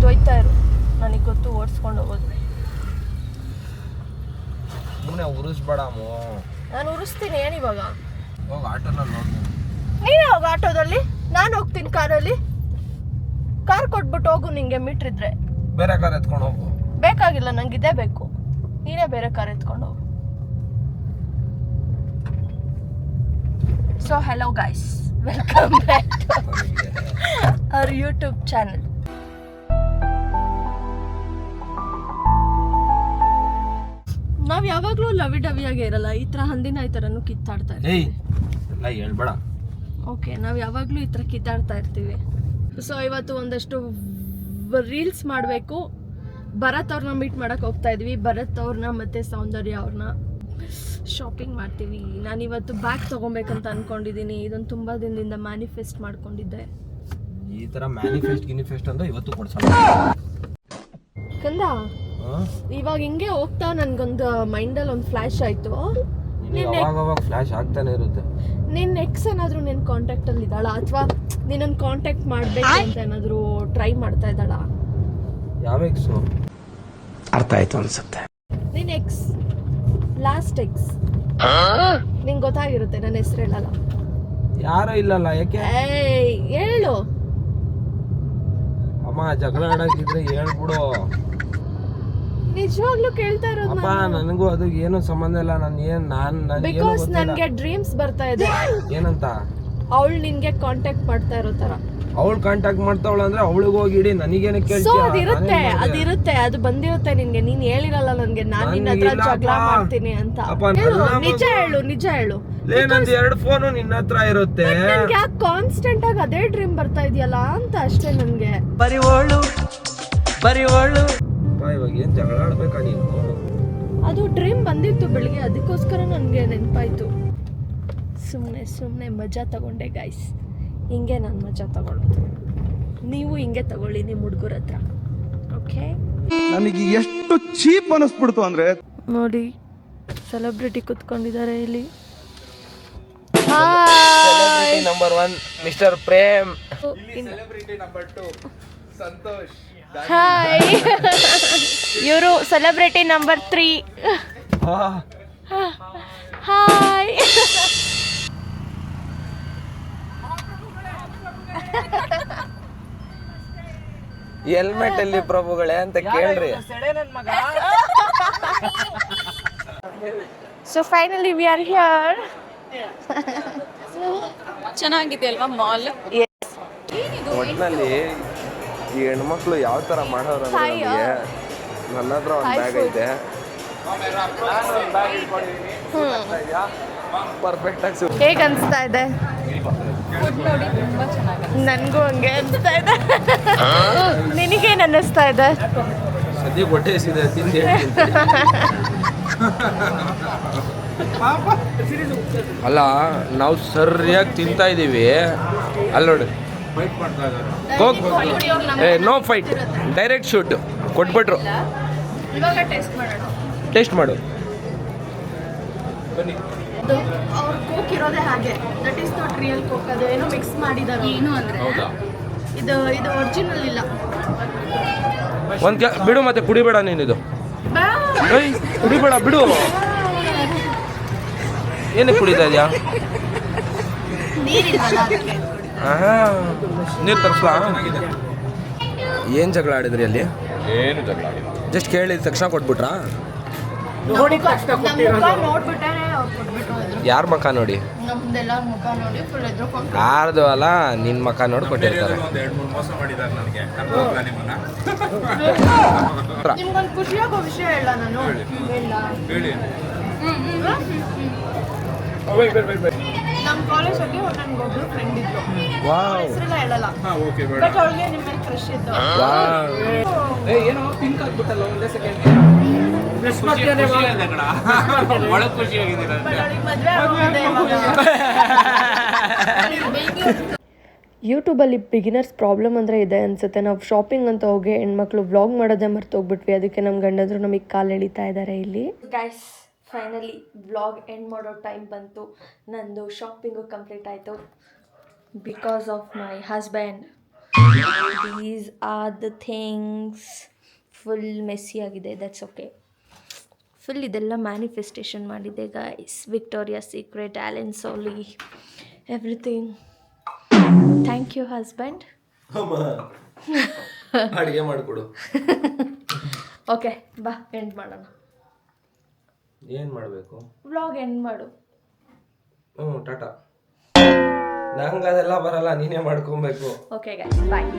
ಒಯ್ತಾ ಇರು, ನನಗೆ ಗೊತ್ತು ಓಡಿಸ್ಕೊಂಡು ಹೋಗೋದು. ಉರಿಸ್ಬೇಡಮ್ಮ. ನಾನು ಉರಿಸ್ತೀನಿ. ಏನು ಇವಾಗ? ಹೋಗಿ ಆಟೋನಲ್ಲಿ ನೋಡಿ. ನೀನೇ ಹೋಗು ಆಟೋದಲ್ಲಿ, ನಾನು ಹೋಗ್ತೀನಿ ಕಾರಲ್ಲಿ. ಕಾರ್ ಕೊಟ್ಬಿಟ್ಟು ಹೋಗು, ನಿಂಗೆ ಮೀಟ್ರ್ ಇದ್ರೆ. ಬೇರೆ ಕಾರ್ ಎತ್ಕೊಂಡು ಹೋಗು. ಬೇಕಾಗಿಲ್ಲ, ನಂಗೆ ಇದೇ ಬೇಕು. ನೀನೇ ಬೇರೆ ಕಾರ್ ಎತ್ಕೊಂಡು ಹೋಗು. So hello guys, welcome back to our YouTube channel. ನಾವು ಯಾವಾಗಲೂ ಲವಿ ಡವಿಯಾಗೆ ಇರಲ್ಲ, ಈ ಥರ ಹಂದಿನ ಈ ಥರನೂ ಕಿತ್ತಾಡ್ತಾ ಇರ್ತೀವಿ. ಹೇಳ್ಬೇಡ. ಓಕೆ, ನಾವು ಯಾವಾಗಲೂ ಈ ಥರ ಕಿತ್ತಾಡ್ತಾ ಇರ್ತೀವಿ. ಸೊ ಇವತ್ತು ಒಂದಷ್ಟು ರೀಲ್ಸ್ ಮಾಡಬೇಕು. ಭರತ್ ಅವ್ರನ್ನ ಮೀಟ್ ಮಾಡಕ್ಕೆ ಹೋಗ್ತಾ ಇದ್ವಿ. ಭರತ್ ಅವ್ರನ್ನ ಮತ್ತು ಸೌಂದರ್ಯ ಅವ್ರನ್ನ ಶಾಪಿಂಗ್ ಮಾಡ್ತೀವಿ. ನಾನಿವತ್ತು ಬ್ಯಾಗ್ ತೊಗೊಬೇಕಂತ ಅಂದ್ಕೊಂಡಿದ್ದೀನಿ. ಇದೊಂದು ತುಂಬ ದಿನದಿಂದ ಮ್ಯಾನಿಫೆಸ್ಟ್ ಮಾಡ್ಕೊಂಡಿದ್ದೆ. ಈ ಥರ ಮ್ಯಾನಿಫೆಸ್ಟ್ ಅಂದ್ರೆ ಇವತ್ತು ಕೊಡ್ಸೋಣ ಕಂದ. ಇವಾಗ ಹಿಂಗೆ ಹೋಗ್ತಾ ನನ್ಗೊಂದು ಮೈಂಡಲ್ಲಿ ಒಂದು ಫ್ಲಾಶ್ ಆಯ್ತು. ಫ್ಲಾಶ್ ಆಗ್ತಾನೆ ಇರುತ್ತೆ. ನಿನ್ನ ಎಕ್ಸ್ ಏನಾದರೂ ನಿನ್ನ ಕಾಂಟ್ಯಾಕ್ಟಲ್ಲಿ ಇದ್ದಾಳ, ಅಥವಾ ನಿನ್ನನ್ನು ಕಾಂಟ್ಯಾಕ್ಟ್ ಮಾಡಬೇಕು ಅಂತ ಏನಾದರೂ ಟ್ರೈ ಮಾಡ್ತಾ ಇದ್ದಾಳ? ಯಾವ ಎಕ್ಸು? ಅರ್ಥ ಆಯ್ತು ಅನ್ಸುತ್ತೆ. ನಿನ್ನ ಎಕ್ಸ್, ಲಾಸ್ಟ್ ಎಕ್ಸ್. ನಿಂಗೆ ಗೊತ್ತಾಗಿರುತ್ತೆ, ನನ್ನ ಹೆಸರು ಹೇಳಲ್ಲ. ಯಾರು ಇಲ್ಲಲ್ಲ, ಯಾಕೆ? ಹೇಳು ಅಮ್ಮ. ಜಗಳ ಆಡಕ್ಕಿದ್ರೆ ಹೇಳ್ಬಿಡು. ನಿಜವಾಗ್ಲೂ ಕೇಳ್ತಾ ಇರೋದು. ಅಪ್ಪ, ನನಗೂ ಅದು ಏನು ಸಂಬಂಧ ಇಲ್ಲ. ಬಿಕಾಸ್ ನನಗೆ ಡ್ರೀಮ್ಸ್ ಬರ್ತಾ ಇದೆ. ಏನಂತ? ಅವಳು ನಿನ್ಗೆ ಕಾಂಟ್ಯಾಕ್ಟ್ ಮಾಡ್ತಾ ಇರೋ ತರ. ಅವಳು ಕಾಂಟ್ಯಾಕ್ಟ್ ಮಾಡ್ತಾವಳ ಅಂದ್ರೆ ಅವಳಿಗೆ ಹೋಗಿ ಇಡಿ, ನನಗೇನೆ ಕೇಳ್ತೀಯ? ಅದಿರುತ್ತೆ, ಅದು ಬಂದಿರುತ್ತೆ ನಿನ್ಗೆ. ನೀನ್ ಹೇಳಿರಲ್ಲ ನನ್ಗೆ ನಾನು ನಿನ್ನ ಹತ್ರ ಜಗಳ ಮಾಡ್ತೀನಿ ಅಂತ. ನಿಜ ಹೇಳು. ನಂದು 2 ಫೋನು ನಿನ್ನ ಹತ್ರ ಇರುತ್ತೆ. ನನ್ಗೆ ಯಾಕೆ ಕಾನ್ಸ್ಟೆಂಟ್ ಆಗಿ ಅದೇ ಡ್ರೀಮ್ ಬರ್ತಾ ಇದೆಯಲ್ಲ ಅಂತ ಅಷ್ಟೇ ನನ್ಗೆ. ಬರಿವೋಳು ಇವಾಗ ಏನ್ ಜಗಳ ಆಡ್ಬೇಕಾ ನೀನು? ಅದು ಡ್ರೀಮ್ ಬಂದಿತ್ತು ಬೆಳಿಗ್ಗೆ, ಅದಕ್ಕೋಸ್ಕರ ನನಗೆ ನೆನಪಾಯ್ತು. ಸುಮ್ಮನೆ ಮಜಾ ತಗೊಂಡೆ ಗೈಸ್. ಹಿಂಗೆ ನಾನು ಮಜಾ ತಗೊಳ್ಳೋದು. ನೀವು ಹಿಂಗೆ ತಗೊಳ್ಳಿ ನಿಮ್ಮ ಹುಡುಗರ ಹತ್ರ. ಓಕೆ, ನನಗೆ ಎಷ್ಟು ಚೀಪ್ ಅನಿಸ್ಬಿಡ್ತು ಅಂದ್ರೆ ನೋಡಿ, ಸೆಲೆಬ್ರಿಟಿ ಕುತ್ಕೊಂಡಿದ್ದಾರೆ ಇಲ್ಲಿ. Celebrity number 1 mister Prem. Celebrity number 2 Santosh. Hi. ಇವರು ಸೆಲೆಬ್ರಿಟಿ ನಂಬರ್ 3. ಹಾಯ್. ಹೆಲ್ಮೆಟ್ ಅಲ್ಲಿ ಪ್ರಭುಗಳೇ ಅಂತ ಕೇಳ್ರಿ. So finally we are here. ಚೆನ್ನಾಗಿದೆ ಅಲ್ವಾ ಮಾಲ್? ಒಟ್ನಲ್ಲಿ ಈ ಹೆಣ್ಮಕ್ಳು ಯಾವ ತರ ಮಾಡೋರು ಅಂದ್ರೆ, ನನ್ನ ಹತ್ರ ಒಂದು ಬ್ಯಾಗ್ ಐತೆ, ಪರ್ಫೆಕ್ಟ್ ಆಗಿ. ಹೇಗೆ ಅನಿಸ್ತಾ ಇದೆ? ನೋಡಿ ತುಂಬಾ ಚೆನ್ನಾಗಿದೆ. ನನಗೂ ಹಂಗೆ ಅನಿಸ್ತಾ ಇದೆ. ನಿನಗೇನು ಅನ್ನಿಸ್ತಾ ಇದೆ? ಸದ್ಯ ಹೊಟ್ಟೆ ಹಸಿದೆ, ತಿಂದು ಅಲ್ಲ, ನಾವು ಸರಿಯಾಗಿ ತಿಂತಾ ಇದೀವಿ. ಅಲ್ಲಿ ನೋಡಿ, ನೋ ಫೈಟ್, ಡೈರೆಕ್ಟ್ ಶೂಟ್ ಕೊಟ್ಬಿಟ್ರು. ಇವಾಗ ಟೇಸ್ಟ್ ಮಾಡು. ಅವ್ರ ಕೋಕ್ ಇರೋದೇ ಹಾಗೆ. That is not real coke. ಅದು ಏನೋ ಮಿಕ್ಸ್ ಮಾಡಿದ್ದಾರೆ. ಏನು ಅಂದ್ರೆ ಇದು ಒರಿಜಿನಲ್ ಇಲ್ಲ. ಬಿಡು, ಮತ್ತೆ ಕುಡಿಬೇಡ ನೀನು. ಇದು ಕುಡಿಬೇಡ, ಬಿಡು. ಏನಕ್ಕೆ ಕುಡಿತಾ ಇದೆಯಾ? ನೀರು ತರಿಸ್ಲಾ? ಏನು ಜಗಳ ಆಡಿದ್ರಿ ಅಲ್ಲಿ? ಏನು ಜಗಳ? ಜಸ್ಟ್ ಕೇಳಿದ ತಕ್ಷಣ ಕೊಟ್ಬಿಟ್ರಾ? ಯಾರ ಮುಖ ನೋಡಿ? ಯಾರ್ದು ಅಲ್ಲ, ನಿನ್ನ ಮುಖ ನೋಡಿ ಕೊಟ್ಟಿರ್ತಾರೆ. ಖುಷಿಯಾಗೋ ವಿಷಯ ಹೇಳ ನಾನು. ನಮ್ಮ ಕಾಲೇಜಲ್ಲಿ ನನಗೊಬ್ರು ಫ್ರೆಂಡ್ ಇದ್ರು. ಹೆಸರೆಲ್ಲ ಹೇಳಲ್ಲ, ಬಟ್ ಅವಳಿಗೆ ನಿಮ್ಮ ಮೇಲೆ ಕ್ರಶ್ ಇತ್ತು. ಏನೋ ಪಿಂಕ್ ಆಗ್ಬಿಟ್ಟಲ್ಲ ಒಂದೇ ಸೆಕೆಂಡ್. ಯೂಟ್ಯೂಬಲ್ಲಿ ಬಿಗಿನರ್ಸ್ ಪ್ರಾಬ್ಲಮ್ ಅಂದರೆ ಇದೆ ಅನಿಸುತ್ತೆ. ನಾವು ಶಾಪಿಂಗ್ ಅಂತ ಹೋಗಿ ಹೆಣ್ಮಕ್ಳು ವ್ಲಾಗ್ ಮಾಡೋದೇ ಮರ್ತೋಗ್ಬಿಟ್ವಿ. ಅದಕ್ಕೆ ನಮ್ಮ ಗಂಡಂದ್ರು ನಮಗೆ ಕಾಲು ಎಳಿತಾ ಇದ್ದಾರೆ ಇಲ್ಲಿ. ಗೈಸ್, ಫೈನಲಿ ವ್ಲಾಗ್ ಎಂಡ್ ಮಾಡೋ ಟೈಮ್ ಬಂತು. ನಂದು ಶಾಪಿಂಗು ಕಂಪ್ಲೀಟ್ ಆಯಿತು because of my husband. These are the things. Full messy ಆಗಿದೆ, ದಟ್ಸ್ ಓಕೆ. ಫುಲ್ ಇದೆಲ್ಲ ಮ್ಯಾನಿಫೆಸ್ಟೇಷನ್ ಮಾಡಿದೆ guys. Victoria Secret, Allen Solly, everything. Thank you husband. ಅಡುಗೆ ಮಾಡಿಕೊಡು. ಓಕೆ ಬಾ ಎಂಡ್ ಮಾಡೋಣ. ಏನು ಮಾಡಬೇಕು? ವ್ಲಾಗ್ ಎಂಡ್ ಮಾಡು. ಟಾಟಾ. ನಂಗೆ ಅದೆಲ್ಲ ಬರಲ್ಲ, ನೀನೇ ಮಾಡ್ಕೊಬೇಕು. ಓಕೆ ಗೈಸ್ ಬಾಯ್.